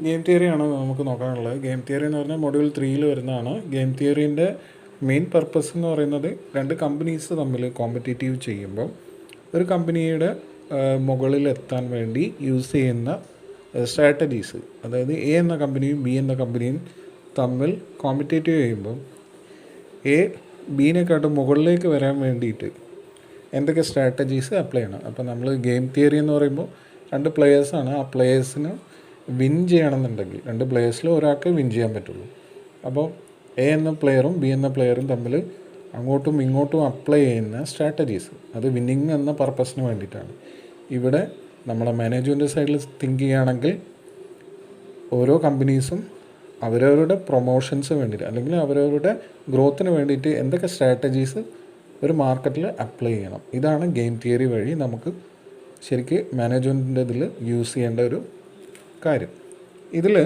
Game തിയറിയാണ് നമുക്ക് നോക്കാനുള്ളത്. Game theory എന്ന് പറഞ്ഞാൽ മൊഡ്യൂൾ 3 വരുന്നതാണ്. ഗെയിം തിയറീൻ്റെ മെയിൻ പർപ്പസ് എന്ന് പറയുന്നത് രണ്ട് കമ്പനീസ് തമ്മിൽ കോമ്പറ്റീറ്റീവ് ചെയ്യുമ്പോൾ ഒരു കമ്പനിയുടെ മുകളിലെത്താൻ വേണ്ടി യൂസ് ചെയ്യുന്ന സ്ട്രാറ്റജീസ്, അതായത് എ എന്ന കമ്പനിയും ബി എന്ന കമ്പനിയും തമ്മിൽ കോമ്പറ്റേറ്റീവ് ചെയ്യുമ്പോൾ എ ബീനെക്കാട്ടും മുകളിലേക്ക് വരാൻ വേണ്ടിയിട്ട് എന്തൊക്കെ സ്ട്രാറ്റജീസ് അപ്ലൈ ചെയ്യണം. അപ്പോൾ നമ്മൾ ഗെയിം തിയറി എന്ന് പറയുമ്പോൾ രണ്ട് പ്ലെയേഴ്സാണ്. ആ പ്ലെയേഴ്സിന് വിൻ ചെയ്യണമെന്നുണ്ടെങ്കിൽ രണ്ട് പ്ലെയേഴ്സിൽ ഒരാൾക്ക് വിൻ ചെയ്യാൻ പറ്റുള്ളൂ. അപ്പോൾ എ എന്ന പ്ലെയറും ബി എന്ന പ്ലെയറും തമ്മിൽ അങ്ങോട്ടും ഇങ്ങോട്ടും അപ്ലൈ ചെയ്യുന്ന സ്ട്രാറ്റജീസ്, അത് വിന്നിങ് എന്ന പർപ്പസിന് വേണ്ടിയിട്ടാണ്. ഇവിടെ നമ്മളെ മാനേജ്മെൻറ്റ് സൈഡിൽ തിങ്ക് ചെയ്യുകയാണെങ്കിൽ ഓരോ കമ്പനീസും അവരവരുടെ പ്രൊമോഷൻസ് വേണ്ടിയിട്ട് അല്ലെങ്കിൽ അവരവരുടെ ഗ്രോത്തിന് വേണ്ടിയിട്ട് എന്തൊക്കെ സ്ട്രാറ്റജീസ് ഒരു മാർക്കറ്റിൽ അപ്ലൈ ചെയ്യണം. ഇതാണ് ഗെയിം തിയറി വഴി നമുക്ക് ശരിക്ക് മാനേജ്മെൻറ്റിൻ്റെ ഇതിൽ യൂസ് ചെയ്യേണ്ട ഒരു കാര്യം. ഇതിൽ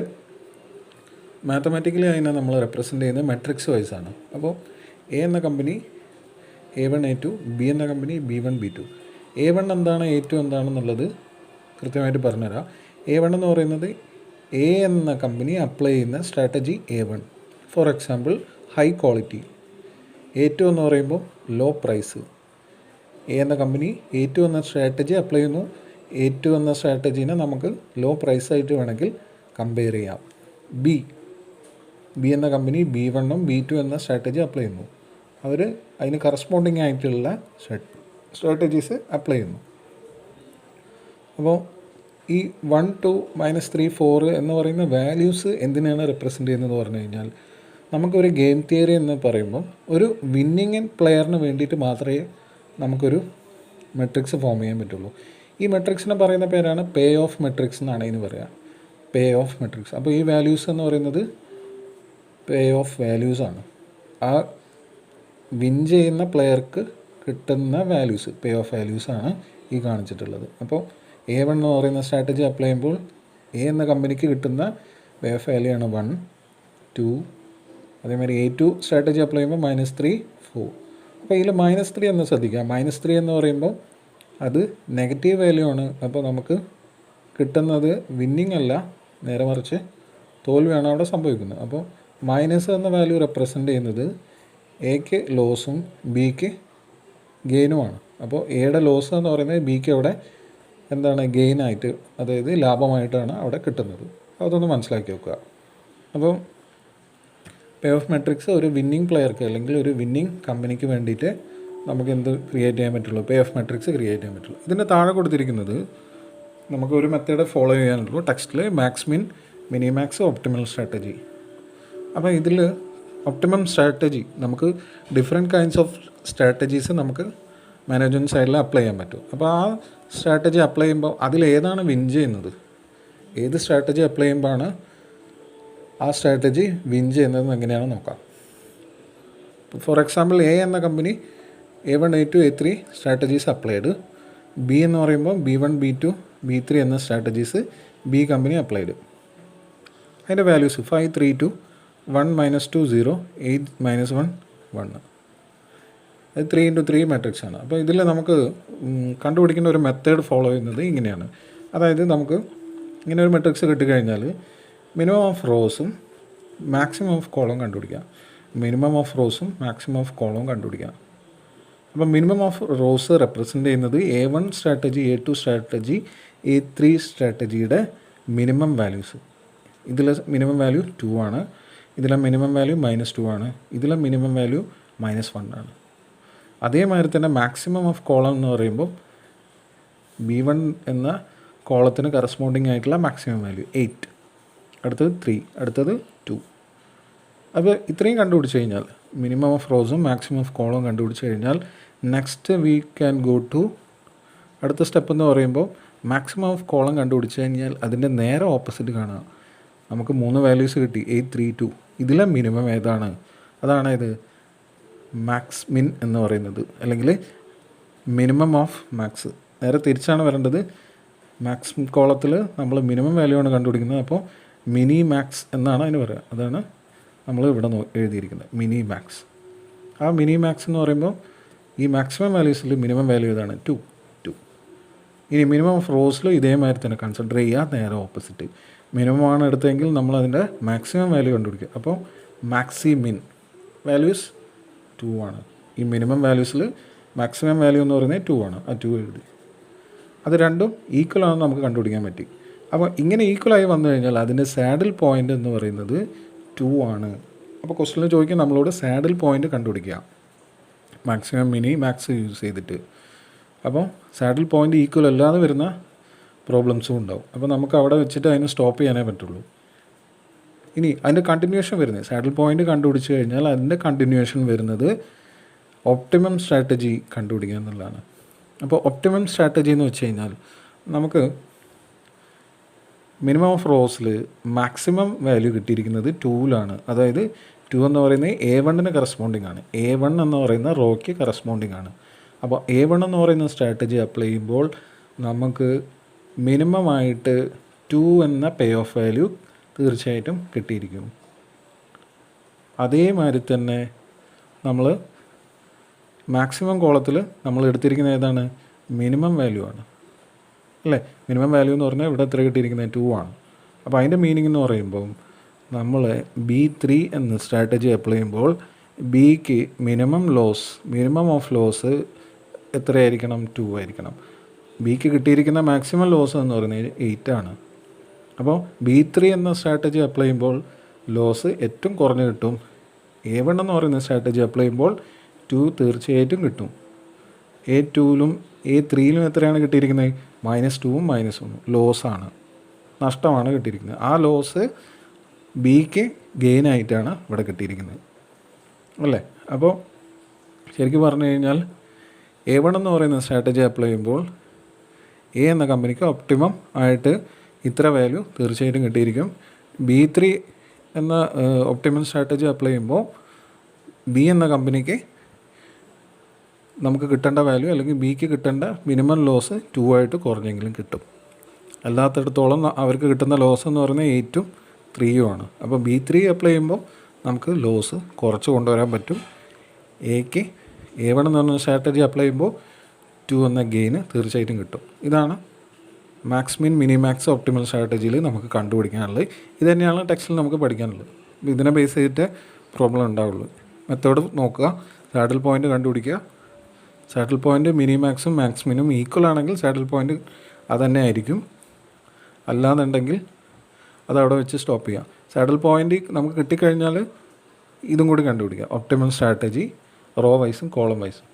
മാത്തമാറ്റിക്കലി അതിനെ നമ്മൾ റെപ്രസെൻ്റ് ചെയ്യുന്നത് മെട്രിക്സ് വൈസാണ്. അപ്പോൾ എ എന്ന കമ്പനി A1 A2, ബി എന്ന കമ്പനി B1 B2. A1 എന്താണ്, A2 എന്താണെന്നുള്ളത് കൃത്യമായിട്ട് പറഞ്ഞുതരാം. A1 എന്ന് പറയുന്നത് എ എന്ന കമ്പനി അപ്ലൈ ചെയ്യുന്ന strategy A1, for example high quality. A2 എന്ന് പറയുമ്പോൾ ലോ പ്രൈസ്. എ എന്ന കമ്പനി A2 എന്ന സ്ട്രാറ്റജി അപ്ലൈ ചെയ്യുന്നു. A2 എന്ന സ്ട്രാറ്റജീനെ നമുക്ക് ലോ പ്രൈസായിട്ട് വേണമെങ്കിൽ കമ്പയർ ചെയ്യാം. ബി എന്ന കമ്പനി B1ഉം B2 എന്ന സ്ട്രാറ്റജി അപ്ലൈ ചെയ്യുന്നു. അവർ അതിന് കറസ്പോണ്ടിങ് ആയിട്ടുള്ള സ്ട്രാറ്റജീസ് അപ്ലൈ ചെയ്യുന്നു. അപ്പോൾ ഈ 1 2 -3 4 എന്ന് പറയുന്ന വാല്യൂസ് എന്തിനാണ് റെപ്രസെൻ്റ് ചെയ്യുന്നതെന്ന് പറഞ്ഞു കഴിഞ്ഞാൽ, നമുക്കൊരു ഗെയിം തിയറി എന്ന് പറയുമ്പോൾ ഒരു വിന്നിങ് പ്ലെയറിന് വേണ്ടിയിട്ട് മാത്രമേ നമുക്കൊരു മെട്രിക്സ് ഫോം ചെയ്യാൻ പറ്റുള്ളൂ. ഈ മെട്രിക്സിനെ പറയുന്ന പേരാണ് പേ ഓഫ് മെട്രിക്സ് എന്നാണ് ഇതിന് പറയുക, പേ ഓഫ് മെട്രിക്സ്. അപ്പോൾ ഈ വാല്യൂസ് എന്ന് പറയുന്നത് പേ ഓഫ് വാല്യൂസാണ്. ആ വിൻ ചെയ്യുന്ന പ്ലെയർക്ക് കിട്ടുന്ന വാല്യൂസ്, പേ ഓഫ് വാല്യൂസാണ് ഈ കാണിച്ചിട്ടുള്ളത്. അപ്പോൾ A1 എന്ന് പറയുന്ന സ്ട്രാറ്റജി അപ്ലൈ ചെയ്യുമ്പോൾ എ എന്ന കമ്പനിക്ക് കിട്ടുന്ന പേ ഓഫ് വാല്യൂ ആണ് 1 2. അതേമാതിരി A2 സ്ട്രാറ്റജി അപ്ലൈ ചെയ്യുമ്പോൾ -3 4. അപ്പോൾ ഇതിൽ -3 എന്ന് ശ്രദ്ധിക്കുക. -3 എന്ന് പറയുമ്പോൾ അത് നെഗറ്റീവ് വാല്യൂ ആണ്. അപ്പോൾ നമുക്ക് കിട്ടുന്നത് വിന്നിങ് അല്ല, നേരെ മറിച്ച് തോൽവിയാണ് അവിടെ സംഭവിക്കുന്നത്. അപ്പോൾ മൈനസ് എന്ന വാല്യൂ റെപ്രസെൻ്റ് ചെയ്യുന്നത് എക്ക് ലോസും ബിക്ക് ഗെയിനുമാണ്. അപ്പോൾ എയുടെ ലോസ് എന്ന് പറയുന്നത് ബിക്ക് അവിടെ എന്താണ്, ഗെയിനായിട്ട്, അതായത് ലാഭമായിട്ടാണ് അവിടെ കിട്ടുന്നത്. അതൊന്ന് മനസ്സിലാക്കി വെക്കുക. അപ്പോൾ പേ ഓഫ് മെട്രിക്സ് ഒരു വിന്നിങ് പ്ലെയർക്ക് അല്ലെങ്കിൽ ഒരു വിന്നിങ് കമ്പനിക്ക് വേണ്ടിയിട്ട് നമുക്ക് എന്ത് ക്രിയേറ്റ് ചെയ്യാൻ പറ്റുള്ളൂ, പേ ഓഫ് മെട്രിക്സ് ക്രിയേറ്റ് ചെയ്യാൻ പറ്റുള്ളൂ. ഇതിൻ്റെ താഴെ കൊടുത്തിരിക്കുന്നത് നമുക്ക് ഒരു മെത്തേഡ് ഫോളോ ചെയ്യാനുള്ളൂ ടെക്സ്റ്റിൽ, മാക്സ് മിൻ, മിനിമാക്സ്, ഒപ്റ്റിമൽ സ്ട്രാറ്റജി. അപ്പോൾ ഇതിൽ ഒപ്റ്റിമം സ്ട്രാറ്റജി നമുക്ക് ഡിഫറെൻറ്റ് കൈൻഡ്സ് ഓഫ് സ്ട്രാറ്റജീസ് നമുക്ക് മാനേജ്മെൻറ്റ് സൈഡിൽ അപ്ലൈ ചെയ്യാൻ പറ്റും. അപ്പോൾ ആ സ്ട്രാറ്റജി അപ്ലൈ ചെയ്യുമ്പോൾ അതിലേതാണ് വിൻ ചെയ്യുന്നത്, ഏത് സ്ട്രാറ്റജി അപ്ലൈ ചെയ്യുമ്പോഴാണ് ആ സ്ട്രാറ്റജി വിൻ ചെയ്യുന്നത് എങ്ങനെയാണ് നോക്കാം. ഫോർ എക്സാമ്പിൾ എ എന്ന company A1 A2 A3 strategies applied. B എന്ന് പറയുമ്പോൾ B1 B2 B3 എന്ന സ്ട്രാറ്റജീസ് ബി കമ്പനി അപ്ലൈഡ്. അതിൻ്റെ വാല്യൂസ് 5 3 2 1 -2 0 8 -1 1. അത് 3 × 3 മാട്രിക്സ് ആണ്. അപ്പോൾ ഇതിൽ നമുക്ക് കണ്ടുപിടിക്കേണ്ട ഒരു മെത്തേഡ് ഫോളോ ചെയ്യുന്നത് ഇങ്ങനെയാണ്. അതായത് നമുക്ക് ഇങ്ങനെ ഒരു മെട്രിക്സ് കിട്ടിക്കഴിഞ്ഞാൽ മിനിമം ഓഫ് റോസും മാക്സിമം ഓഫ് കോളം കണ്ടുപിടിക്കാം. മിനിമം ഓഫ് റോസും മാക്സിമം ഓഫ് കോളവും കണ്ടുപിടിക്കാം. അപ്പോൾ മിനിമം ഓഫ് റോസ് റെപ്രസെൻ്റ് ചെയ്യുന്നത് A1 strategy, A2 strategy, A3 സ്ട്രാറ്റജിയുടെ മിനിമം വാല്യൂസ്. ഇതിലെ മിനിമം വാല്യൂ 2 ആണ്, ഇതിലെ മിനിമം വാല്യൂ -2 ആണ്, ഇതിലെ മിനിമം വാല്യൂ -1 ആണ്. അതേമാതിരി തന്നെ മാക്സിമം ഓഫ് കോളം എന്ന് പറയുമ്പോൾ B1 എന്ന കോളത്തിന് കറസ്പോണ്ടിങ് ആയിട്ടുള്ള മാക്സിമം വാല്യൂ 8, അടുത്തത് 3, അടുത്തത് 2. അപ്പോൾ ഇത്രയും കണ്ടുപിടിച്ച് കഴിഞ്ഞാൽ മിനിമം ഓഫ് റോസും മാക്സിമം ഓഫ് കോളവും കണ്ടുപിടിച്ച് കഴിഞ്ഞാൽ next we can go to അടുത്ത സ്റ്റെപ്പ് എന്ന് പറയുമ്പോൾ മാക്സിമം ഓഫ് കോളം കണ്ടുപിടിച്ച് കഴിഞ്ഞാൽ അതിൻ്റെ നേരെ ഓപ്പോസിറ്റ് കാണാം. നമുക്ക് 3 വാല്യൂസ് കിട്ടി, 8 3 2. ഇതിലെ മിനിമം ഏതാണ്, അതാണ് ഇത് മാക്സ് മിൻ എന്ന് പറയുന്നത്, അല്ലെങ്കിൽ മിനിമം ഓഫ് മാക്സ്. നേരെ തിരിച്ചാണ് വരേണ്ടത്. മാക്സ് കോളത്തിൽ നമ്മൾ മിനിമം വാല്യൂ ആണ് കണ്ടുപിടിക്കുന്നത്. അപ്പോൾ മിനി മാക്സ് എന്നാണ് അതിന് പറയുക. അതാണ് നമ്മൾ ഇവിടെ എഴുതിയിരിക്കുന്നത്, മിനി മാക്സ്. ആ മിനി മാക്സ് എന്ന് പറയുമ്പോൾ ഈ മാക്സിമം വാല്യൂസിൽ മിനിമം വാല്യൂ ഏതാണ്, 2. ഇനി മിനിമം ഓഫ് റോസിലും ഇതേമാതിരി തന്നെ കൺസിഡർ ചെയ്യുക, നേരെ ഓപ്പോസിറ്റ്. മിനിമം ആണ് എടുത്തതെങ്കിൽ നമ്മളതിൻ്റെ മാക്സിമം വാല്യൂ കണ്ടുപിടിക്കുക. അപ്പോൾ മാക്സിമിൻ വാല്യൂസ് 2 ആണ്. ഈ മിനിമം വാല്യൂസിൽ മാക്സിമം വാല്യൂ എന്ന് പറയുന്നത് 2 ആണ്. ആ 2 എഴുതി. അത് രണ്ടും ഈക്വൽ ആണെന്ന് നമുക്ക് കണ്ടുപിടിക്കാൻ പറ്റി. അപ്പോൾ ഇങ്ങനെ ഈക്വലായി വന്നു കഴിഞ്ഞാൽ അതിൻ്റെ സാഡിൽ പോയിൻ്റ് എന്ന് പറയുന്നത് 2 ആണ്. അപ്പോൾ ക്വസ്റ്റ്യനിൽ ചോദിക്കും നമ്മളോട് സാഡിൽ പോയിൻ്റ് കണ്ടുപിടിക്കുക, മാക്സിമം മിനി മാക്സ് യൂസ് ചെയ്തിട്ട്. അപ്പോൾ സാഡിൽ പോയിൻ്റ് ഈക്വൽ അല്ലാതെ വരുന്ന പ്രോബ്ലംസും ഉണ്ടാവും. അപ്പോൾ നമുക്ക് അവിടെ വെച്ചിട്ട് അതിനെ സ്റ്റോപ്പ് ചെയ്യാനേ പറ്റുള്ളൂ. ഇനി അതിൻ്റെ കണ്ടിന്യൂഷൻ വരുന്നത്, സാഡിൽ പോയിൻ്റ് കണ്ടുപിടിച്ച് കഴിഞ്ഞാൽ അതിൻ്റെ കണ്ടിന്യൂഷൻ വരുന്നത് ഒപ്റ്റിമം സ്ട്രാറ്റജി കണ്ടുപിടിക്കുക എന്നുള്ളതാണ്. അപ്പോൾ ഒപ്റ്റിമം സ്ട്രാറ്റജി എന്ന് വെച്ച് കഴിഞ്ഞാൽ നമുക്ക് മിനിമം ഓഫ് റോസിൽ മാക്സിമം വാല്യൂ കിട്ടിയിരിക്കുന്നത് 2ലാണ്. അതായത് 2 എന്ന് പറയുന്നത് A1 കറസ്പോണ്ടിങ് ആണ്. A1 എന്ന് പറയുന്ന റോയ്ക്ക് കറസ്പോണ്ടിങ് ആണ്. അപ്പോൾ A1 എന്ന് പറയുന്ന സ്ട്രാറ്റജി അപ്ലൈ ചെയ്യുമ്പോൾ നമുക്ക് മിനിമമായിട്ട് 2 എന്ന പേ ഓഫ് വാല്യൂ തീർച്ചയായിട്ടും കിട്ടിയിരിക്കും. അതേമാതിരി തന്നെ നമ്മൾ മാക്സിമം കോളത്തിൽ നമ്മൾ എടുത്തിരിക്കുന്ന ഏതാണ്, മിനിമം വാല്യൂ ആണ് അല്ലേ. മിനിമം വാല്യൂ എന്ന് പറഞ്ഞാൽ ഇവിടെ എത്ര കിട്ടിയിരിക്കുന്നത് 2 ആണ്. അപ്പോൾ അതിൻ്റെ മീനിങ് എന്ന് പറയുമ്പോൾ നമ്മൾ B3 എന്ന സ്ട്രാറ്റജി അപ്ലൈ ചെയ്യുമ്പോൾ ബിക്ക് മിനിമം ഓഫ് ലോസ് എത്രയായിരിക്കണം, 2 ആയിരിക്കണം. ബിക്ക് കിട്ടിയിരിക്കുന്ന മാക്സിമം ലോസ് എന്ന് പറയുന്നത് 8 ആണ്. അപ്പോൾ B3 എന്ന സ്ട്രാറ്റജി അപ്ലൈ ചെയ്യുമ്പോൾ ലോസ് ഏറ്റവും കുറഞ്ഞ് കിട്ടും. A1 എന്ന് പറയുന്ന സ്ട്രാറ്റജി അപ്ലൈ ചെയ്യുമ്പോൾ 2 തീർച്ചയായിട്ടും കിട്ടും. A2ലും A3ലും എത്രയാണ് കിട്ടിയിരിക്കുന്നത്, -2ഉം -1ഉം ലോസാണ്, നഷ്ടമാണ് കിട്ടിയിരിക്കുന്നത്. ആ ലോസ് ബിക്ക് ഗെയിനായിട്ടാണ് ഇവിടെ കിട്ടിയിരിക്കുന്നത് അല്ലേ. അപ്പോൾ ശരിക്കും പറഞ്ഞു കഴിഞ്ഞാൽ A1 എന്ന് പറയുന്ന സ്ട്രാറ്റജി അപ്ലൈ ചെയ്യുമ്പോൾ എ എന്ന കമ്പനിക്ക് ഒപ്റ്റിമം ആയിട്ട് ഇത്ര വാല്യൂ തീർച്ചയായിട്ടും കിട്ടിയിരിക്കും. B3 എന്ന ഒപ്റ്റിമം സ്ട്രാറ്റജി അപ്ലൈ ചെയ്യുമ്പോൾ ബി എന്ന കമ്പനിക്ക് നമുക്ക് കിട്ടേണ്ട വാല്യൂ അല്ലെങ്കിൽ ബിക്ക് കിട്ടേണ്ട മിനിമം ലോസ് 2 ആയിട്ട് കുറഞ്ഞെങ്കിലും കിട്ടും. അല്ലാത്തടത്തോളം അവർക്ക് കിട്ടുന്ന ലോസ് എന്ന് പറയുന്നത് 8ഉം 3ഉം ആണ്. അപ്പോൾ B3 അപ്ലൈ ചെയ്യുമ്പോൾ നമുക്ക് ലോസ് കുറച്ച് കൊണ്ടുവരാൻ പറ്റും. എക്ക് A1 എന്ന് പറഞ്ഞ സ്ട്രാറ്റജി അപ്ലൈ ചെയ്യുമ്പോൾ 2 എന്ന ഗെയിന് തീർച്ചയായിട്ടും കിട്ടും. ഇതാണ് മാക്സിമിൻ മിനിമാക്സ് ഒപ്റ്റിമൽ സ്ട്രാറ്റജിയിൽ നമുക്ക് കണ്ടുപിടിക്കാനുള്ളത്. ഇത് തന്നെയാണ് ടെക്സ്റ്റിൽ നമുക്ക് പഠിക്കാനുള്ളത്. ഇതിനെ ബേസ് ചെയ്തിട്ട് പ്രോബ്ലം ഉണ്ടാവുള്ളൂ. മെത്തേഡ് നോക്കുക, സാഡിൽ പോയിൻ്റ് കണ്ടുപിടിക്കുക. സാഡിൽ പോയിൻ്റ് മിനിമാക്സും മാക്സിമിനും ഈക്വൽ ആണെങ്കിൽ സാഡിൽ പോയിൻ്റ് അത് തന്നെ ആയിരിക്കും. അല്ലാന്നുണ്ടെങ്കിൽ അതവിടെ വെച്ച് സ്റ്റോപ്പ് ചെയ്യുക. സാഡിൽ പോയിൻ്റ് നമുക്ക് കിട്ടിക്കഴിഞ്ഞാൽ ഇതും കൂടി കണ്ടുപിടിക്കുക, ഒപ്റ്റിമൽ സ്ട്രാറ്റജി റോ വൈസും കോളം വൈസും.